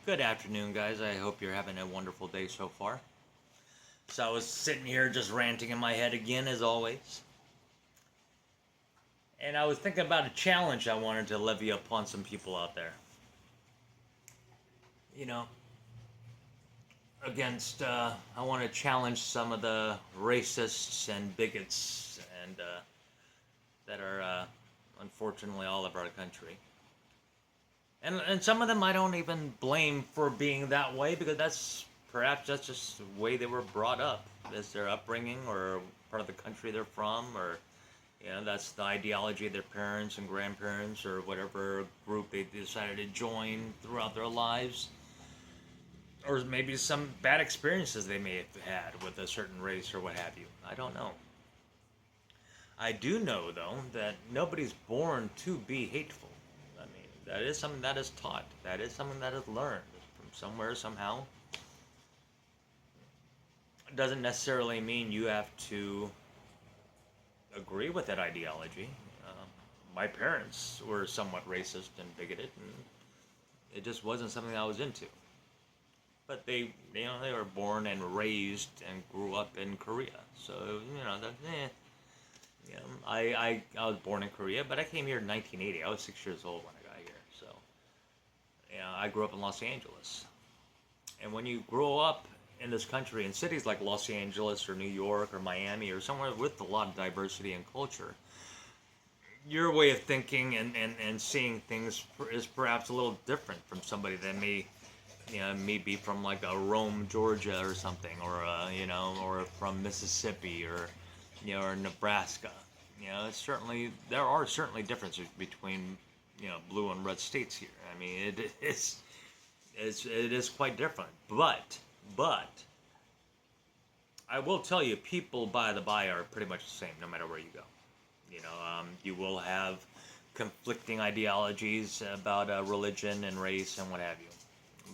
Good afternoon, guys. I hope you're having a wonderful day so far. So I was sitting here just ranting in my head again, as always. And I was thinking about a challenge I wanted to levy upon some people out there. You know, I want to challenge some of the racists and bigots that are unfortunately all over our country. And some of them I don't even blame for being that way because perhaps that's just the way they were brought up. That's their upbringing or part of the country they're from, or that's the ideology of their parents and grandparents or whatever group they decided to join throughout their lives. Or maybe some bad experiences they may have had with a certain race or what have you. I don't know. I do know, though, that nobody's born to be hateful. I mean, that is something that is taught. That is something that is learned from somewhere, somehow. It doesn't necessarily mean you have to agree with that ideology. My parents were somewhat racist and bigoted, and it just wasn't something I was into. But they were born and raised and grew up in Korea, so I was born in Korea, but I came here in 1980. I was 6 years old when I got here, so I grew up in Los Angeles. And when you grow up in this country in cities like Los Angeles or New York or Miami or somewhere with a lot of diversity and culture, your way of thinking and seeing things is perhaps a little different from somebody that may maybe from like a Rome, Georgia or something, or from Mississippi or Nebraska. There are certainly differences between blue and red states here. I mean, it is quite different. But I will tell you, people by the by are pretty much the same no matter where you go. You will have conflicting ideologies about religion and race and what have you.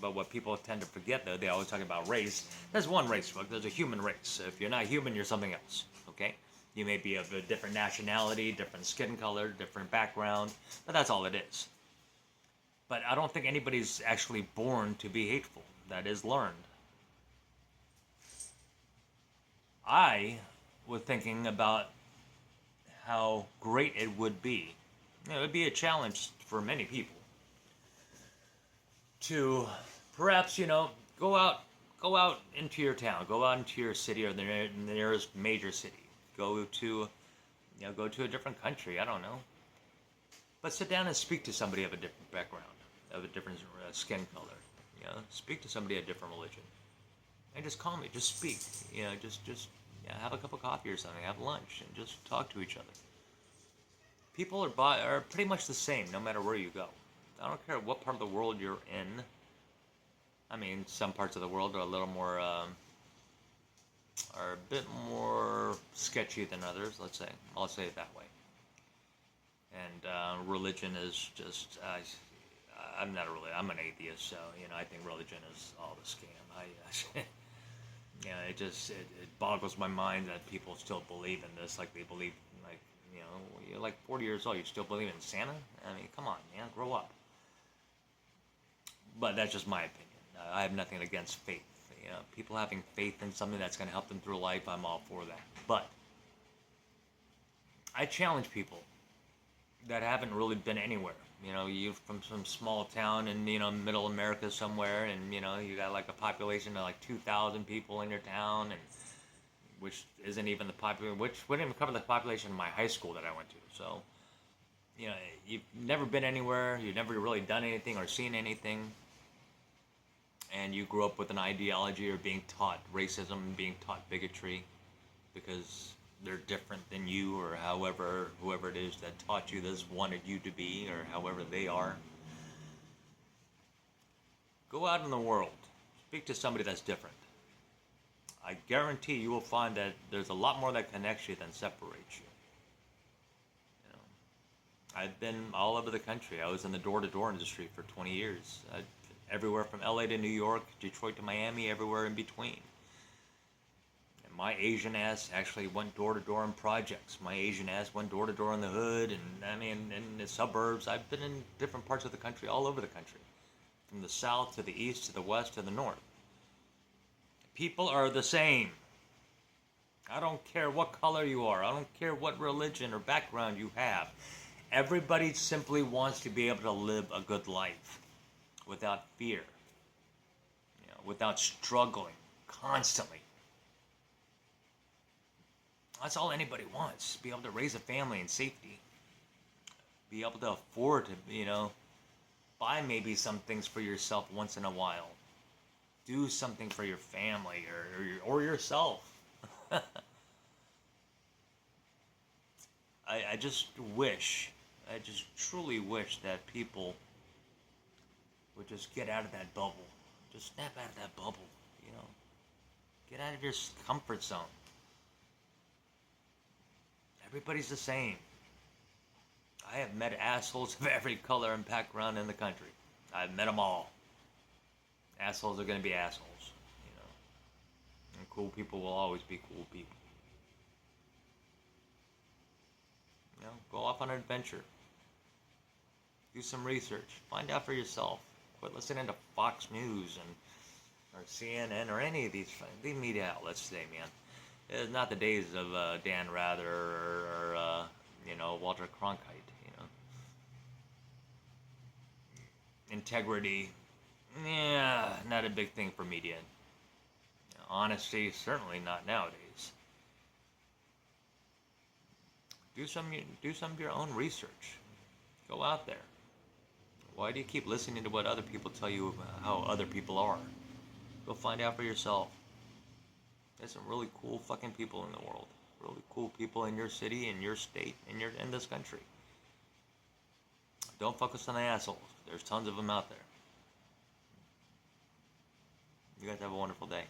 But what people tend to forget, though, they always talk about race. There's one race, look. There's a human race. If you're not human, you're something else, okay? You may be of a different nationality, different skin color, different background, but that's all it is. But I don't think anybody's actually born to be hateful. That is learned. I was thinking about how great it would be. It would be a challenge for many people to perhaps go out into your town, go out into your city or the nearest major city, go to a different country, I don't know, but sit down and speak to somebody of a different background, of a different skin color, speak to somebody of a different religion, and just calmly just speak, just have a cup of coffee or something, have lunch, and just talk to each other. People are pretty much the same no matter where you go. I don't care what part of the world you're in. I mean, some parts of the world are a little more, are a bit more sketchy than others, let's say. I'll say it that way. And religion is just, I'm I'm an atheist, so, I think religion is all the scam. It boggles my mind that people still believe in this, like they believe, like, you're like 40 years old, you still believe in Santa? I mean, come on, grow up. But that's just my opinion. I have nothing against faith. People having faith in something that's going to help them through life, I'm all for that. But I challenge people that haven't really been anywhere. You're from some small town in, middle America somewhere, and, you got like a population of like 2,000 people in your town, and which isn't even the population, which wouldn't even cover the population of my high school that I went to. So, you've never been anywhere, you've never really done anything or seen anything, and you grew up with an ideology or being taught racism and being taught bigotry because they're different than you, or whoever it is that taught you this wanted you to be, or however they are. Go out in the world, speak to somebody that's different. I guarantee you will find that there's a lot more that connects you than separates you. I've been all over the country. I was in the door-to-door industry for 20 years. Everywhere from LA to New York, Detroit to Miami, everywhere in between. And my Asian ass actually went door-to-door in projects. My Asian ass went door-to-door in the hood, and I mean, in the suburbs. I've been in different parts of the country, all over the country. from the south to the east to the west to the north. People are the same. I don't care what color you are. I don't care what religion or background you have. Everybody simply wants to be able to live a good life without fear, without struggling constantly. That's all anybody wants. Be able to raise a family in safety. Be able to afford to, buy maybe some things for yourself once in a while. Do something for your family or yourself. I just truly wish that people would just get out of that bubble. Just snap out of that bubble, Get out of your comfort zone. Everybody's the same. I have met assholes of every color and background in the country. I've met them all. Assholes are going to be assholes, And cool people will always be cool people. Go off on an adventure. Do some research. Find out for yourself. Quit listening to Fox News or CNN or any of these media outlets today, man. It's not the days of Dan Rather or Walter Cronkite, Integrity, not a big thing for media. Honesty, certainly not nowadays. Do some of your own research. Go out there. Why do you keep listening to what other people tell you about how other people are? Go find out for yourself. There's some really cool fucking people in the world. Really cool people in your city, in your state, in this country. Don't focus on the assholes. There's tons of them out there. You guys have a wonderful day.